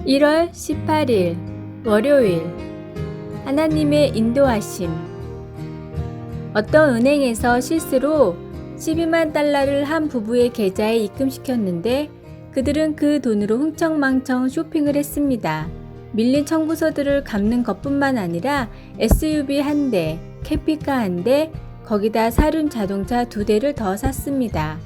1월 18일 월요일 하나님의 인도하심. 어떤 은행에서 실수로 12만 달러를 한 부부의 계좌에 입금시켰는데 그들은 그 돈으로 흥청망청 쇼핑을 했습니다. 밀린 청구서들을 갚는 것뿐만 아니라 SUV 1대, 캠핑카 1대, 거기다 사륜 자동차 2대를 더 샀습니다.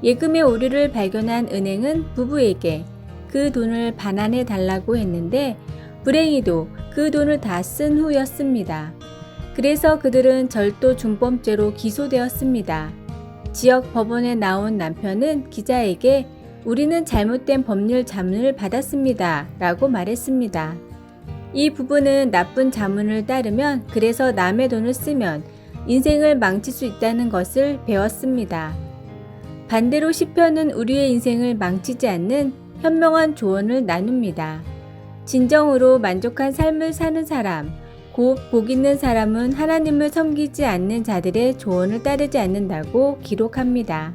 예금의 오류를 발견한 은행은 부부에게 그 돈을 반환해 달라고 했는데 불행히도 그 돈을 다 쓴 후였습니다. 그래서 그들은 절도 중범죄로 기소되었습니다. 지역 법원에 나온 남편은 기자에게 우리는 잘못된 법률 자문을 받았습니다 라고 말했습니다. 이 부부는 나쁜 자문을 따르면, 그래서 남의 돈을 쓰면 인생을 망칠 수 있다는 것을 배웠습니다. 반대로 시편은 우리의 인생을 망치지 않는 현명한 조언을 나눕니다. 진정으로 만족한 삶을 사는 사람, 곧 복 있는 사람은 하나님을 섬기지 않는 자들의 조언을 따르지 않는다고 기록합니다.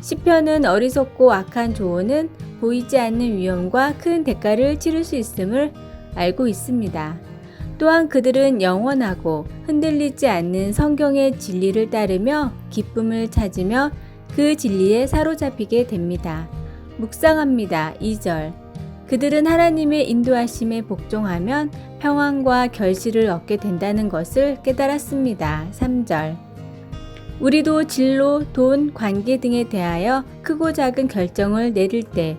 시편은 어리석고 악한 조언은 보이지 않는 위험과 큰 대가를 치를 수 있음을 알고 있습니다. 또한 그들은 영원하고 흔들리지 않는 성경의 진리를 따르며 기쁨을 찾으며 그 진리에 사로잡히게 됩니다. 묵상합니다. 2절. 그들은 하나님의 인도하심에 복종하면 평안과 결실을 얻게 된다는 것을 깨달았습니다. 3절. 우리도 진로, 돈, 관계 등에 대하여 크고 작은 결정을 내릴 때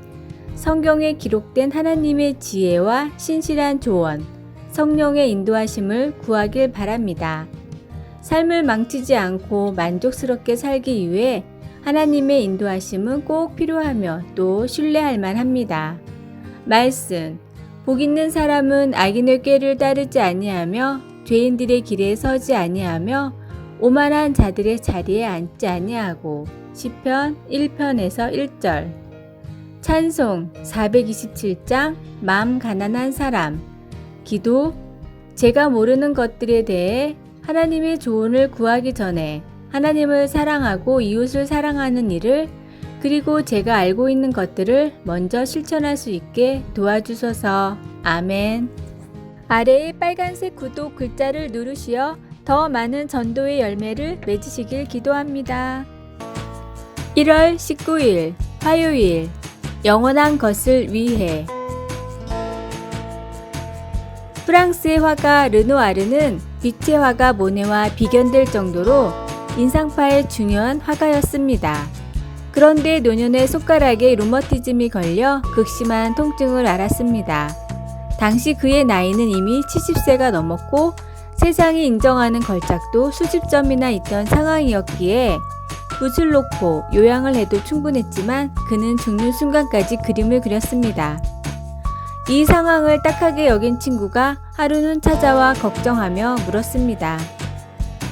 성경에 기록된 하나님의 지혜와 신실한 조언, 성령의 인도하심을 구하길 바랍니다. 삶을 망치지 않고 만족스럽게 살기 위해 하나님의 인도하심은 꼭 필요하며 또 신뢰할 만합니다. 말씀. 복 있는 사람은 악인의 꾀를 따르지 아니하며 죄인들의 길에 서지 아니하며 오만한 자들의 자리에 앉지 아니하고. 시편 1편에서 1절. 찬송 427장 마음 가난한 사람. 기도. 제가 모르는 것들에 대해 하나님의 조언을 구하기 전에 하나님을 사랑하고 이웃을 사랑하는 일을, 그리고 제가 알고 있는 것들을 먼저 실천할 수 있게 도와주소서. 아멘. 아래의 빨간색 구독 글자를 누르시어 더 많은 전도의 열매를 맺으시길 기도합니다. 1월 19일 화요일 영원한 것을 위해. 프랑스의 화가 르누아르는 빛의 화가 모네와 비견될 정도로 인상파의 중요한 화가였습니다. 그런데 노년의 손가락에 루머티즘이 걸려 극심한 통증을 앓았습니다. 당시 그의 나이는 이미 70세가 넘었고 세상이 인정하는 걸작도 수십 점이나 있던 상황이었기에 붓을 놓고 요양을 해도 충분했지만 그는 죽는 순간까지 그림을 그렸습니다. 이 상황을 딱하게 여긴 친구가 하루는 찾아와 걱정하며 물었습니다.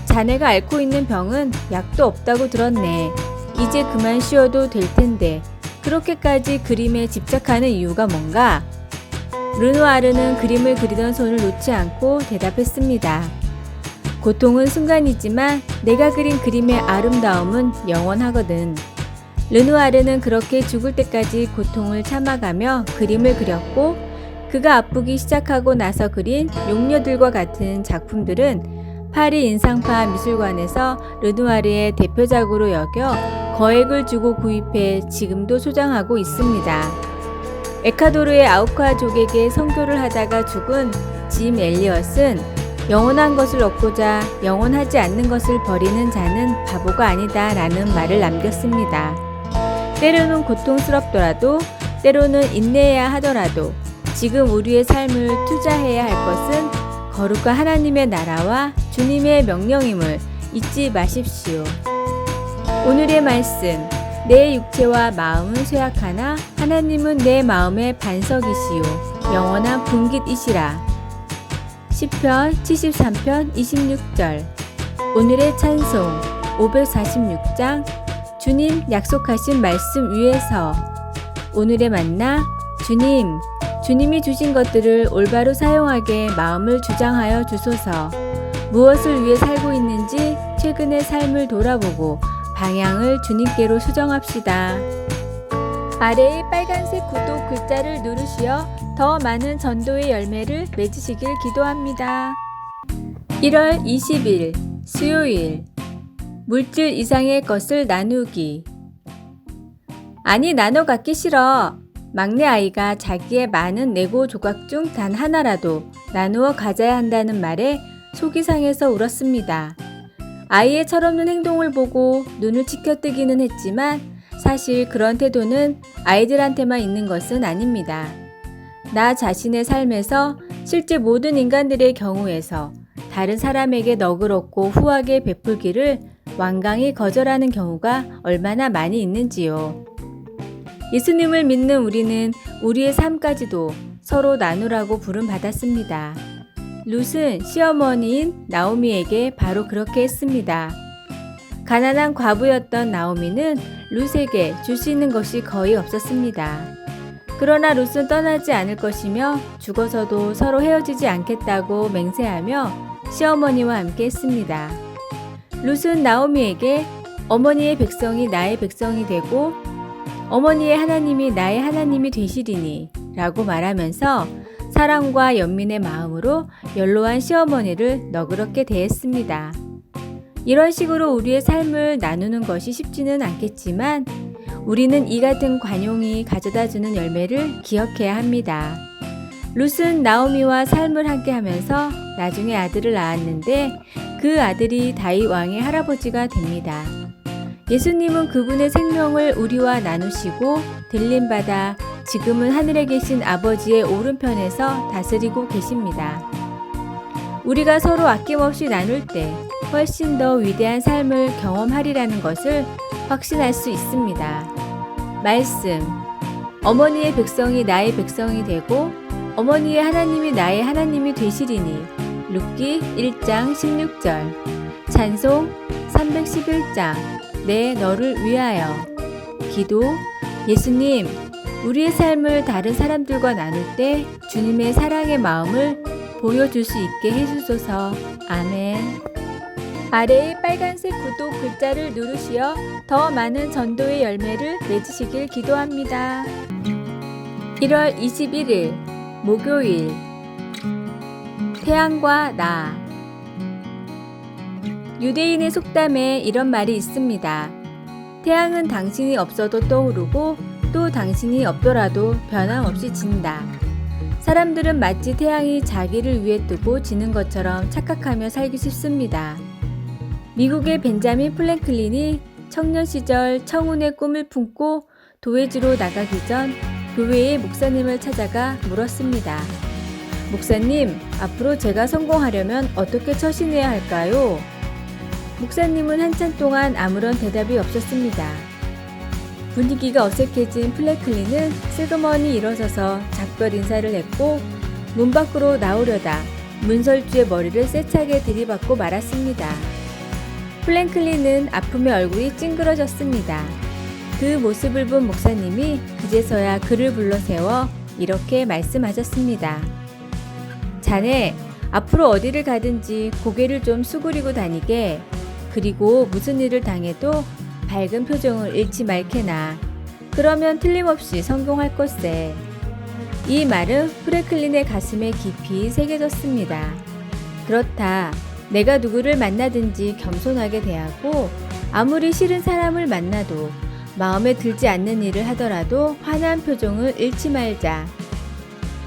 자네가 앓고 있는 병은 약도 없다고 들었네. 이제 그만 쉬어도 될 텐데 그렇게까지 그림에 집착하는 이유가 뭔가? 르누아르는 그림을 그리던 손을 놓지 않고 대답했습니다. 고통은 순간이지만 내가 그린 그림의 아름다움은 영원하거든. 르누아르는 그렇게 죽을 때까지 고통을 참아가며 그림을 그렸고, 그가 아프기 시작하고 나서 그린 용녀들과 같은 작품들은 파리 인상파 미술관에서 르누아르의 대표작으로 여겨 거액을 주고 구입해 지금도 소장하고 있습니다. 에콰도르의 아우카족에게 선교를 하다가 죽은 짐 엘리엇은 영원한 것을 얻고자 영원하지 않는 것을 버리는 자는 바보가 아니다 라는 말을 남겼습니다. 때로는 고통스럽더라도, 때로는 인내해야 하더라도 지금 우리의 삶을 투자해야 할 것은 거룩한 하나님의 나라와 주님의 명령임을 잊지 마십시오. 오늘의 말씀. 내 육체와 마음은 쇠약하나 하나님은 내 마음의 반석이시요 영원한 분깃이시라. 시편 73편 26절. 오늘의 찬송 546장 주님 약속하신 말씀 위에서. 오늘의 만나. 주님이 주신 것들을 올바로 사용하게 마음을 주장하여 주소서. 무엇을 위해 살고 있는지 최근의 삶을 돌아보고 방향을 주님께로 수정합시다. 아래의 빨간색 구독 글자를 누르시어 더 많은 전도의 열매를 맺으시길 기도합니다. 1월 20일 수요일 물질 이상의 것을 나누기. 아니 나눠 갖기 싫어. 막내 아이가 자기의 많은 레고 조각 중 단 하나라도 나누어 가져야 한다는 말에 속이 상해서 울었습니다. 아이의 철없는 행동을 보고 눈을 치켜뜨기는 했지만 사실 그런 태도는 아이들한테만 있는 것은 아닙니다. 나 자신의 삶에서 실제 모든 인간들의 경우에서 다른 사람에게 너그럽고 후하게 베풀기를 완강히 거절하는 경우가 얼마나 많이 있는지요. 예수님을 믿는 우리는 우리의 삶까지도 서로 나누라고 부름받았습니다. 룻은 시어머니인 나오미에게 바로 그렇게 했습니다. 가난한 과부였던 나오미는 룻에게 줄 수 있는 것이 거의 없었습니다. 그러나 룻은 떠나지 않을 것이며 죽어서도 서로 헤어지지 않겠다고 맹세하며 시어머니와 함께 했습니다. 룻은 나오미에게 어머니의 백성이 나의 백성이 되고 어머니의 하나님이 나의 하나님이 되시리니 라고 말하면서 사랑과 연민의 마음으로 연로한 시어머니를 너그럽게 대했습니다. 이런 식으로 우리의 삶을 나누는 것이 쉽지는 않겠지만 우리는 이 같은 관용이 가져다주는 열매를 기억해야 합니다. 룻은 나오미와 삶을 함께 하면서 나중에 아들을 낳았는데 그 아들이 다윗 왕의 할아버지가 됩니다. 예수님은 그분의 생명을 우리와 나누시고 들림받아 지금은 하늘에 계신 아버지의 오른편에서 다스리고 계십니다. 우리가 서로 아낌없이 나눌 때 훨씬 더 위대한 삶을 경험하리라는 것을 확신할 수 있습니다. 말씀. 어머니의 백성이 나의 백성이 되고 어머니의 하나님이 나의 하나님이 되시리니. 룻기 1장 16절. 찬송 311장. 내 너를 위하여. 기도. 예수님, 우리의 삶을 다른 사람들과 나눌 때 주님의 사랑의 마음을 보여줄 수 있게 해주소서. 아멘. 아래의 빨간색 구독 글자를 누르시어 더 많은 전도의 열매를 맺으시길 기도합니다. 1월 21일 목요일 태양과 나. 유대인의 속담에 이런 말이 있습니다. 태양은 당신이 없어도 떠오르고 또 당신이 없더라도 변함없이 진다. 사람들은 마치 태양이 자기를 위해 뜨고 지는 것처럼 착각하며 살기 쉽습니다. 미국의 벤자민 플랭클린이 청년 시절 청운의 꿈을 품고 도회지로 나가기 전 교회의 목사님을 찾아가 물었습니다. 목사님, 앞으로 제가 성공하려면 어떻게 처신해야 할까요? 목사님은 한참 동안 아무런 대답이 없었습니다. 분위기가 어색해진 플랭클린은 슬그머니 일어서서 작별 인사를 했고 문 밖으로 나오려다 문설주의 머리를 세차게 들이받고 말았습니다. 플랭클린은 아픔에 얼굴이 찡그러졌습니다. 그 모습을 본 목사님이 그제서야 그를 불러세워 이렇게 말씀하셨습니다. 자네, 앞으로 어디를 가든지 고개를 좀 수그리고 다니게. 그리고 무슨 일을 당해도 밝은 표정을 잃지 말게나. 그러면 틀림없이 성공할 것세. 이 말은 프랭클린의 가슴에 깊이 새겨졌습니다. 그렇다. 내가 누구를 만나든지 겸손하게 대하고 아무리 싫은 사람을 만나도 마음에 들지 않는 일을 하더라도 환한 표정을 잃지 말자.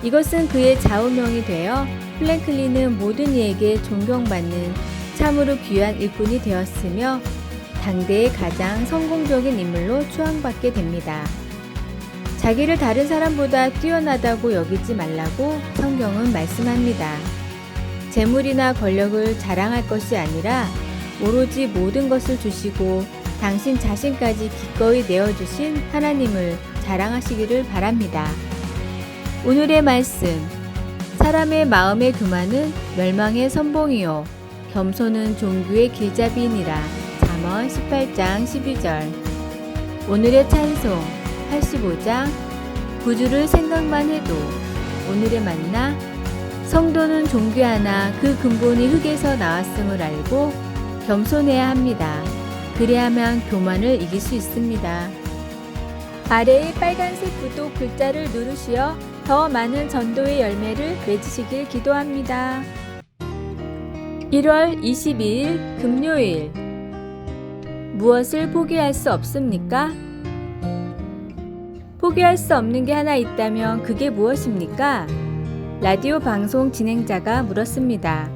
이것은 그의 좌우명이 되어 플랭클린은 모든 이에게 존경받는 참으로 귀한 일꾼이 되었으며 당대의 가장 성공적인 인물로 추앙받게 됩니다. 자기를 다른 사람보다 뛰어나다고 여기지 말라고 성경은 말씀합니다. 재물이나 권력을 자랑할 것이 아니라 오로지 모든 것을 주시고 당신 자신까지 기꺼이 내어주신 하나님을 자랑하시기를 바랍니다. 오늘의 말씀. 사람의 마음의 교만은 멸망의 선봉이요 겸손은 종교의 길잡이니라. 잠언 18장 12절. 오늘의 찬송 85장. 구주를 생각만 해도. 오늘의 만나. 성도는 존귀하나 그 근본이 흙에서 나왔음을 알고 겸손해야 합니다. 그래야만 교만을 이길 수 있습니다. 아래의 빨간색 구독 글자를 누르시어 더 많은 전도의 열매를 맺으시길 기도합니다. 1월 22일 금요일. 무엇을 포기할 수 없습니까? 포기할 수 없는 게 하나 있다면 그게 무엇입니까? 라디오 방송 진행자가 물었습니다.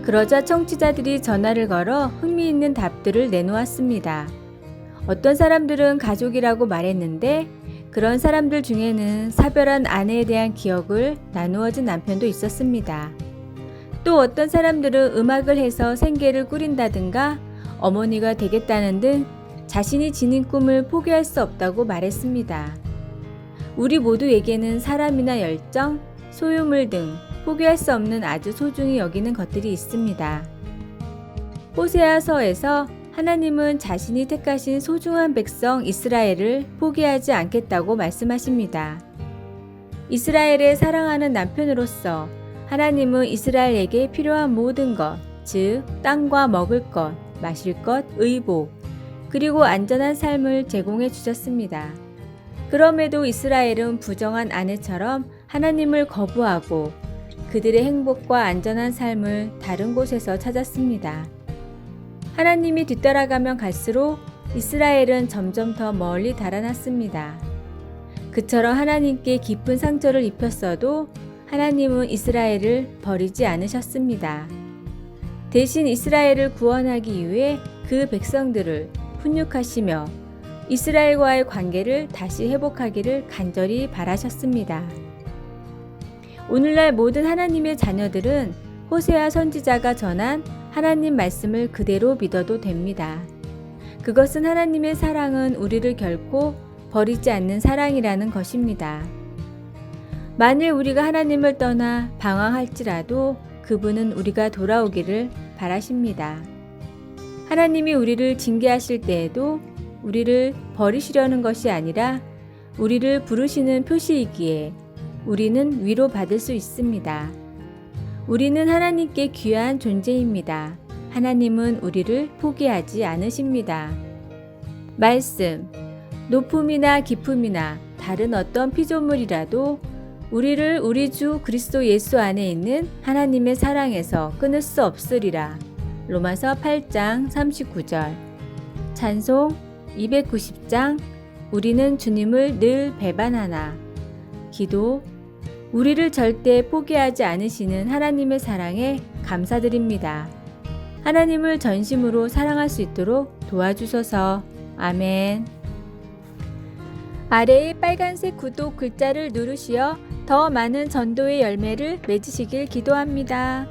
그러자 청취자들이 전화를 걸어 흥미있는 답들을 내놓았습니다. 어떤 사람들은 가족이라고 말했는데 그런 사람들 중에는 사별한 아내에 대한 기억을 나누어진 남편도 있었습니다. 또 어떤 사람들은 음악을 해서 생계를 꾸린다든가 어머니가 되겠다는 등 자신이 지닌 꿈을 포기할 수 없다고 말했습니다. 우리 모두에게는 사람이나 열정, 소유물 등 포기할 수 없는 아주 소중히 여기는 것들이 있습니다. 호세아서에서 하나님은 자신이 택하신 소중한 백성 이스라엘을 포기하지 않겠다고 말씀하십니다. 이스라엘을 사랑하는 남편으로서 하나님은 이스라엘에게 필요한 모든 것, 즉 땅과 먹을 것, 마실 것, 의복, 그리고 안전한 삶을 제공해 주셨습니다. 그럼에도 이스라엘은 부정한 아내처럼 하나님을 거부하고 그들의 행복과 안전한 삶을 다른 곳에서 찾았습니다. 하나님이 뒤따라가면 갈수록 이스라엘은 점점 더 멀리 달아났습니다. 그처럼 하나님께 깊은 상처를 입혔어도 하나님은 이스라엘을 버리지 않으셨습니다. 대신 이스라엘을 구원하기 위해 그 백성들을 훈육하시며 이스라엘과의 관계를 다시 회복하기를 간절히 바라셨습니다. 오늘날 모든 하나님의 자녀들은 호세아 선지자가 전한 하나님 말씀을 그대로 믿어도 됩니다. 그것은 하나님의 사랑은 우리를 결코 버리지 않는 사랑이라는 것입니다. 만일 우리가 하나님을 떠나 방황할지라도 그분은 우리가 돌아오기를 바라십니다. 하나님이 우리를 징계하실 때에도 우리를 버리시려는 것이 아니라 우리를 부르시는 표시이기에 우리는 위로받을 수 있습니다. 우리는 하나님께 귀한 존재입니다. 하나님은 우리를 포기하지 않으십니다. 말씀, 높음이나 깊음이나 다른 어떤 피조물이라도 우리를 우리 주 그리스도 예수 안에 있는 하나님의 사랑에서 끊을 수 없으리라. 로마서 8장 39절. 찬송 290장 우리는 주님을 늘 배반하나. 기도, 우리를 절대 포기하지 않으시는 하나님의 사랑에 감사드립니다. 하나님을 전심으로 사랑할 수 있도록 도와주소서. 아멘. 아래의 빨간색 구독 글자를 누르시어 더 많은 전도의 열매를 맺으시길 기도합니다.